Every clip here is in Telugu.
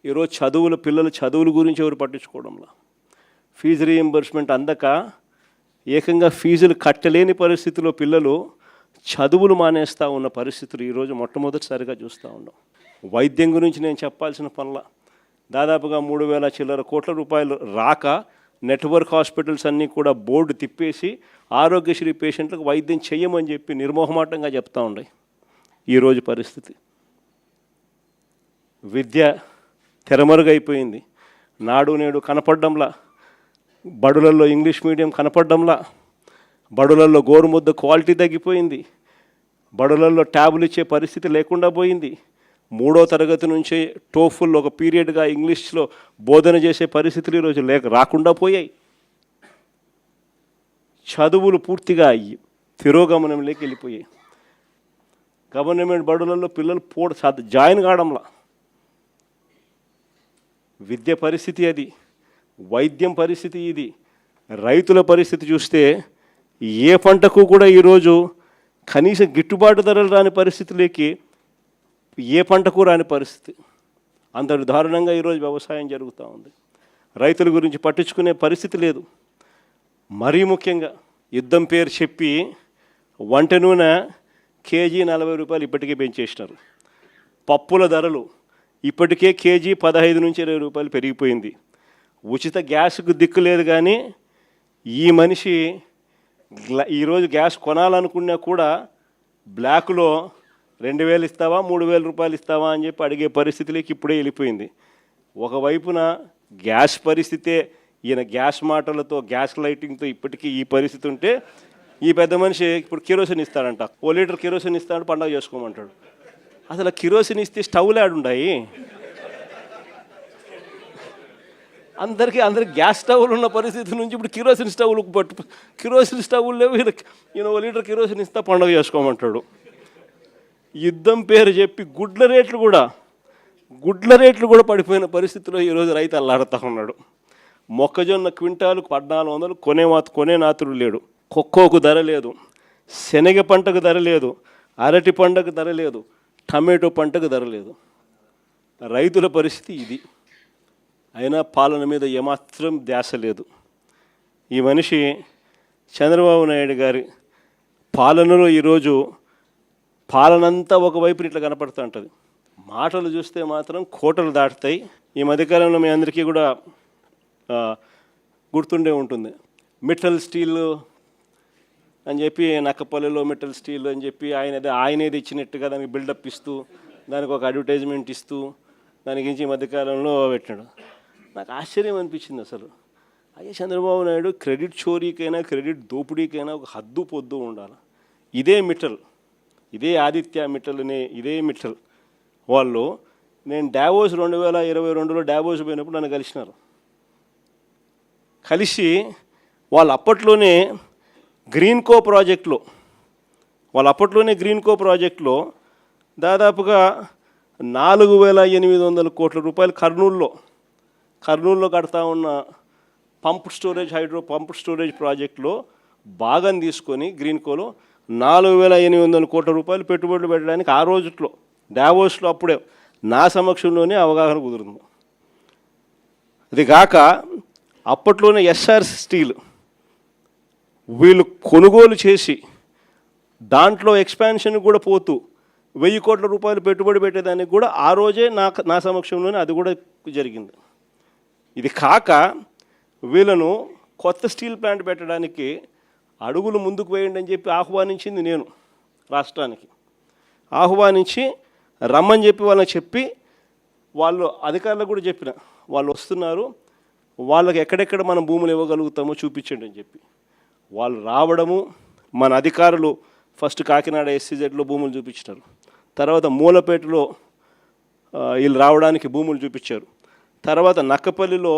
ఈరోజు పిల్లల చదువుల గురించి ఎవరు పట్టించుకోవడంలా. ఫీజు రీయింబర్స్మెంట్ అందక ఏకంగా ఫీజులు కట్టలేని పరిస్థితిలో పిల్లలు చదువులు మానేస్తూ ఉన్న పరిస్థితులు ఈరోజు మొట్టమొదటిసారిగా చూస్తూ ఉన్నాం. వైద్యం గురించి నేను చెప్పాల్సిన పనుల దాదాపుగా 3,000 చిల్లర కోట్ల రూపాయలు రాక నెట్వర్క్ హాస్పిటల్స్ అన్నీ కూడా బోర్డు తిప్పేసి ఆరోగ్యశ్రీ పేషెంట్లకు వైద్యం చెయ్యమని చెప్పి నిర్మోహమాటంగా చెప్తూ ఉన్నాయి. ఈరోజు పరిస్థితి విద్య తెరమరుగైపోయింది. నాడు నేడు కనపడ్డంలా, బడులలో ఇంగ్లీష్ మీడియం కనపడ్డంలా, బడులలో గోరుముద్ద క్వాలిటీ తగ్గిపోయింది, బడులలో ట్యాబులు ఇచ్చే పరిస్థితి లేకుండా పోయింది. 3వ తరగతి నుంచే టోఫుల్ ఒక పీరియడ్గా ఇంగ్లీష్లో బోధన చేసే పరిస్థితులు ఈరోజు రాకుండా పోయాయి. చదువులు పూర్తిగా తిరోగమనంలోకి వెళ్ళిపోయాయి. గవర్నమెంట్ బడులలో పిల్లలు జాయిన్ కావడంలా. విద్య పరిస్థితి అది, వైద్యం పరిస్థితి ఇది. రైతుల పరిస్థితి చూస్తే ఏ పంటకు కూడా ఈరోజు కనీసం గిట్టుబాటు ధరలు రాని పరిస్థితులకి ఏ పంటకు రాని పరిస్థితి. అంతటి దారుణంగా ఈరోజు వ్యవసాయం జరుగుతూ ఉంది. రైతుల గురించి పట్టించుకునే పరిస్థితి లేదు. మరీ ముఖ్యంగా యుద్ధం పేరు చెప్పి వంట నూనె కేజీ 40 రూపాయలు ఇప్పటికే పెంచేసినారు. పప్పుల ధరలు ఇప్పటికే కేజీ 15 నుంచి 20 రూపాయలు పెరిగిపోయింది. ఉచిత గ్యాస్కు దిక్కు లేదు. కానీ ఈ మనిషి ఈరోజు గ్యాస్ కొనాలనుకున్నా కూడా బ్లాక్లో 2,000 ఇస్తావా 3,000 రూపాయలు ఇస్తావా అని చెప్పి అడిగే పరిస్థితిలోకి ఇప్పుడే వెళ్ళిపోయింది. ఒకవైపున గ్యాస్ పరిస్థితే, ఈయన గ్యాస్ మాటలతో గ్యాస్ లైటింగ్తో ఇప్పటికీ ఈ పరిస్థితి ఉంటే, ఈ పెద్ద మనిషి ఇప్పుడు కిరోసిన్ ఇస్తాడంట. 1 లీటర్ కిరోసిన్ ఇస్తాడు, పండగ చేసుకోమంటాడు. అసలు కిరోసిన్ ఇస్తే స్టవ్లు ఆడుండాయి. అందరికీ గ్యాస్ స్టవ్లు ఉన్న పరిస్థితి నుంచి ఇప్పుడు కిరోసిన్ స్టవ్లు కిరోసిన్ స్టవ్లు లేవు. ఈయన 1 లీటర్ కిరోసిన్ ఇస్తా పండుగ చేసుకోమంటాడు. యుద్ధం పేరు చెప్పి గుడ్ల రేట్లు కూడా పడిపోయిన పరిస్థితిలో ఈరోజు రైతు అల్లాడుతూ ఉన్నాడు. మొక్కజొన్న క్వింటాలు 1,400 కొనే నాతుడు లేడు. కొక్కోకు ధర లేదు, శనగ పంటకు ధర లేదు, అరటి పంటకు ధర లేదు, టమాటో పంటకు ధర లేదు. రైతుల పరిస్థితి ఇది. అయినా పాలన మీద ఏమాత్రం ధ్యాస లేదు. ఈ మనిషి చంద్రబాబు నాయుడు గారి పాలనలో ఈరోజు పాలనంతా ఒకవైపు ఇట్లా కనపడుతూ ఉంటుంది. మాటలు చూస్తే మాత్రం కోటలు దాటుతాయి. ఈ మధ్యకాలంలో మీ అందరికీ కూడా గుర్తుండే ఉంటుంది. మిట్టల్ స్టీల్ అని చెప్పి నక్కపల్లిలో మిట్టల్ స్టీల్ అని చెప్పి ఆయనేది ఇచ్చినట్టుగా దానికి బిల్డప్ ఇస్తూ, దానికి ఒక అడ్వర్టైజ్మెంట్ ఇస్తూ దాని గురించి ఈ మధ్యకాలంలో పెట్టాడు. నాకు ఆశ్చర్యం అనిపించింది. అసలు అయ్యే చంద్రబాబు నాయుడు క్రెడిట్ చోరీకైనా క్రెడిట్ దోపిడీకైనా ఒక హద్దు పొద్దు ఉండాలి. ఇదే ఆదిత్య మిట్టల్ అనే మిట్టల్ వాళ్ళు, నేను డావోస్ 2022లో డావోస్ పోయినప్పుడు నన్ను కలిసినారు. కలిసి వాళ్ళు అప్పట్లోనే గ్రీన్కో ప్రాజెక్టులో దాదాపుగా 4,800 కోట్ల రూపాయలు కర్నూలులో కడతా ఉన్న హైడ్రో పంప్ స్టోరేజ్ ప్రాజెక్టులో భాగం తీసుకొని గ్రీన్కోలో 4,800 కోట్ల రూపాయలు పెట్టుబడులు పెట్టడానికి ఆ రోజుట్లో డావోస్లో అప్పుడే నా సమక్షంలోనే అవగాహన కుదురుంది. అది కాక అప్పట్లోనే ఎస్ఆర్ స్టీల్ వీళ్ళు కొనుగోలు చేసి దాంట్లో ఎక్స్పాన్షన్ కూడా పోతూ 1,000 కోట్ల రూపాయలు పెట్టుబడి పెట్టేదానికి కూడా ఆ రోజే నా సమక్షంలోనే అది కూడా జరిగింది. ఇది కాక వీళ్ళను కొత్త స్టీల్ ప్లాంట్ పెట్టడానికి అడుగులు ముందుకు వేయండి అని చెప్పి ఆహ్వానించింది నేను. రాష్ట్రానికి ఆహ్వానించి రమ్మని చెప్పి వాళ్ళకి చెప్పి, వాళ్ళు అధికారులకు కూడా చెప్పిన, వాళ్ళు వస్తున్నారు, వాళ్ళకి ఎక్కడెక్కడ మనం భూములు ఇవ్వగలుగుతామో చూపించండి అని చెప్పి వాళ్ళు రావడము. మన అధికారులు ఫస్ట్ కాకినాడ SCZలో భూములు చూపించినారు, తర్వాత మూలపేటలో వీళ్ళు రావడానికి భూములు చూపించారు, తర్వాత నక్కపల్లిలో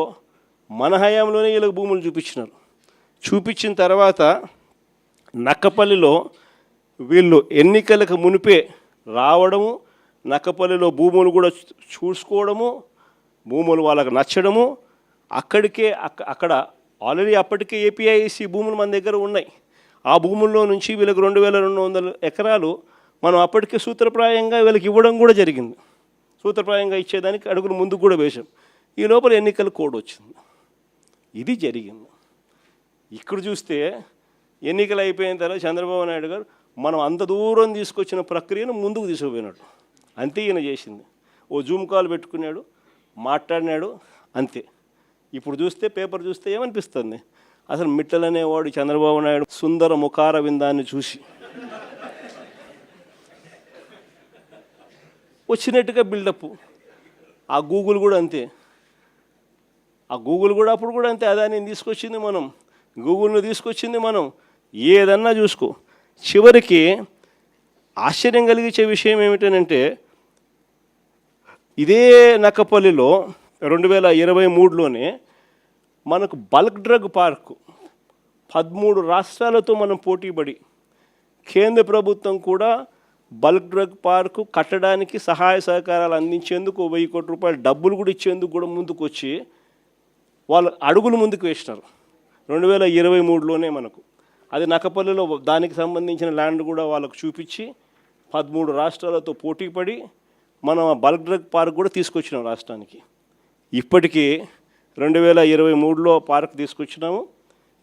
మన హయాంలోనే వీళ్ళకి భూములు చూపించినారు. చూపించిన తర్వాత నక్కపల్లిలో వీళ్ళు ఎన్నికలకు మునిపే రావడము, నక్కపల్లిలో భూములు కూడా చూసుకోవడము, భూములు వాళ్ళకు నచ్చడము, అక్కడ ఆల్రెడీ అప్పటికే APIC భూములు మన దగ్గర ఉన్నాయి. ఆ భూముల్లో నుంచి వీళ్ళకి 2,200 ఎకరాలు మనం అప్పటికే సూత్రప్రాయంగా వీళ్ళకి ఇవ్వడం కూడా జరిగింది. సూత్రప్రాయంగా ఇచ్చేదానికి అడుగులు ముందుకు కూడా వేశాం. ఈ లోపల ఎన్నికల కోడ్ వచ్చింది. ఇది జరిగింది. ఇక్కడ చూస్తే ఎన్నికలు అయిపోయిన తర్వాత చంద్రబాబు నాయుడు గారు మనం అంత దూరం తీసుకొచ్చిన ప్రక్రియను ముందుకు తీసుకుపోయినాడు. అంతే ఈయన చేసింది. ఓ జూమ్ కాల్ పెట్టుకున్నాడు, మాట్లాడినాడు, అంతే. ఇప్పుడు చూస్తే పేపర్ చూస్తే ఏమనిపిస్తుంది, అసలు మిట్టలనేవాడు చంద్రబాబు నాయుడు సుందర ముఖార విందాన్ని చూసి వచ్చినట్టుగా బిల్డప్. ఆ గూగుల్ కూడా అంతే. ఆ గూగుల్ కూడా అప్పుడు కూడా అంతే. అదాన్ని తీసుకొచ్చింది మనం, గూగుల్ను తీసుకొచ్చింది మనం. ఏదన్నా చూసుకో. చివరికి ఆశ్చర్యం కలిగించే విషయం ఏమిటనంటే, ఇదే నక్కపల్లిలో 2023లోనే మనకు బల్క్ డ్రగ్ పార్కు 13 రాష్ట్రాలతో మనం పోటీపడి కేంద్ర ప్రభుత్వం కూడా బల్క్ డ్రగ్ పార్కు కట్టడానికి సహాయ సహకారాలు అందించేందుకు 1000 కోట్ల రూపాయల డబ్బులు కూడా ఇచ్చేందుకు కూడా ముందుకు వచ్చి వాళ్ళు అడుగులు ముందుకు వేసినారు 2023లోనే. మనకు అది నక్కపల్లిలో దానికి సంబంధించిన ల్యాండ్ కూడా వాళ్ళకు చూపించి 13 రాష్ట్రాలతో పోటీపడి మనం బల్క్ డ్రగ్ పార్క్ కూడా తీసుకొచ్చినాం రాష్ట్రానికి. ఇప్పటికీ 2023లో పార్క్ తీసుకొచ్చినాము.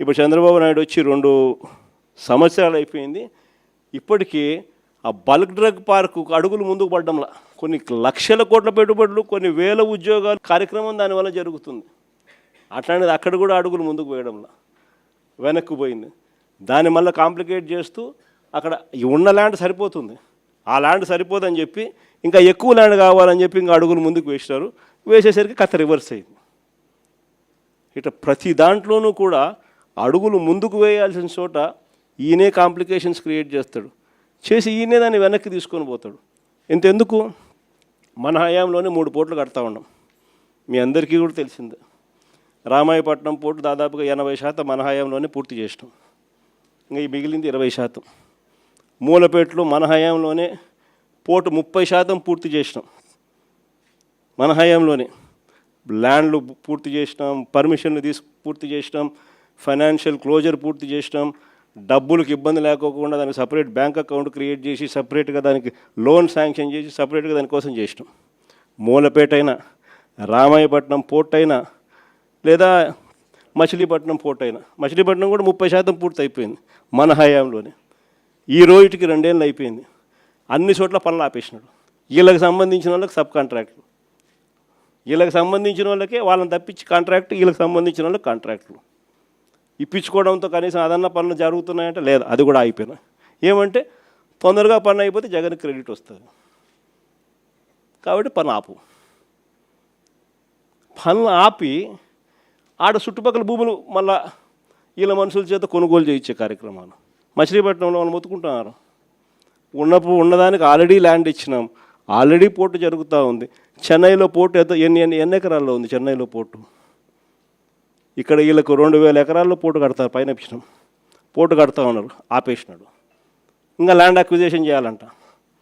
ఇప్పుడు చంద్రబాబు నాయుడు వచ్చి 2 సంవత్సరాలు అయిపోయింది. ఇప్పటికీ ఆ బల్క్ డ్రగ్ పార్కు అడుగులు ముందుకు పడ్డంలా కొన్ని లక్షల కోట్ల పెట్టుబడులు, కొన్ని వేల ఉద్యోగాలు కార్యక్రమం దానివల్ల జరుగుతుంది. అట్లాంటిది అక్కడ కూడా అడుగులు ముందుకు వేయడంలా వెనక్కి పోయింది. దాన్ని మళ్ళీ కాంప్లికేట్ చేస్తూ అక్కడ ఉన్న ల్యాండ్ సరిపోతుంది, ఆ ల్యాండ్ సరిపోదని చెప్పి ఇంకా ఎక్కువ ల్యాండ్ కావాలని చెప్పి ఇంకా అడుగులు ముందుకు వేసినారు. వేసేసరికి కథ రివర్స్ అయింది. ఇట్లా ప్రతి దాంట్లోనూ కూడా అడుగులు ముందుకు వేయాల్సిన చోట ఈయనే కాంప్లికేషన్స్ క్రియేట్ చేస్తాడు, చేసి ఈయనే దాన్ని వెనక్కి తీసుకొని పోతాడు. ఇంతెందుకు, మన హయాంలోనే 3 పోర్టులు కడతా ఉన్నాం. మీ అందరికీ కూడా తెలిసిందే. రామాయపట్నం పోర్టు దాదాపుగా 80% మన హయాంలోనే పూర్తి చేసినాం. ఇంకా ఈ మిగిలింది 20%. మూలపేటలో మన హయాంలోనే పోర్టు 30% పూర్తి చేసినాం. మన హయాంలోనే ల్యాండ్లు పూర్తి చేసినాం, పర్మిషన్లు పూర్తి చేసినాం, ఫైనాన్షియల్ క్లోజర్ పూర్తి చేసినాం, డబ్బులకు ఇబ్బంది లేకోకుండా దానికి సపరేట్ బ్యాంక్ అకౌంట్ క్రియేట్ చేసి సపరేట్గా దానికి లోన్ శాంక్షన్ చేసి సపరేట్గా దానికోసం చేసినాం. మూలపేట అయినా, రామాయపట్నం పోర్ట్ అయినా, లేదా మచిలీపట్నం పోర్ట్ అయినా. మచిలీపట్నం కూడా 30% పూర్తి అయిపోయింది మన హయాంలోనే. ఈ రోజుకి 2 ఏళ్ళు అయిపోయింది. అన్ని చోట్ల పనులు ఆపేసినాడు. వీళ్ళకి సంబంధించిన వాళ్ళకి సబ్ కాంట్రాక్టులు, వీళ్ళకి సంబంధించిన వాళ్ళకే వాళ్ళని తప్పించి కాంట్రాక్ట్, వీళ్ళకి సంబంధించిన వాళ్ళకి కాంట్రాక్టులు ఇప్పించుకోవడంతో కనీసం అదన్న పనులు జరుగుతున్నాయంటే లేదు, అది కూడా అయిపోయినాయి. ఏమంటే తొందరగా పని అయిపోతే జగన్ క్రెడిట్ వస్తుంది కాబట్టి పని ఆపు. పనులు ఆపి ఆడ చుట్టుపక్కల భూములు మళ్ళా వీళ్ళ మనుషుల చేత కొనుగోలు చేయించే కార్యక్రమాలు. మచిలీపట్నంలో వాళ్ళు మొత్తుకుంటున్నారు. ఉన్నదానికి ఆల్రెడీ ల్యాండ్ ఇచ్చినాం, ఆల్రెడీ పోర్టు జరుగుతూ ఉంది. చెన్నైలో పోర్టు ఎన్ని ఎకరాల్లో ఉంది చెన్నైలో పోర్టు. ఇక్కడ వీళ్ళకు 2000 ఎకరాల్లో పోర్టు కడతారు, పైన ఇచ్చినాం. పోర్టు కడతా ఉన్నారు, ఆపేసినాడు. ఇంకా ల్యాండ్ అక్విజిషన్ చేయాలంట.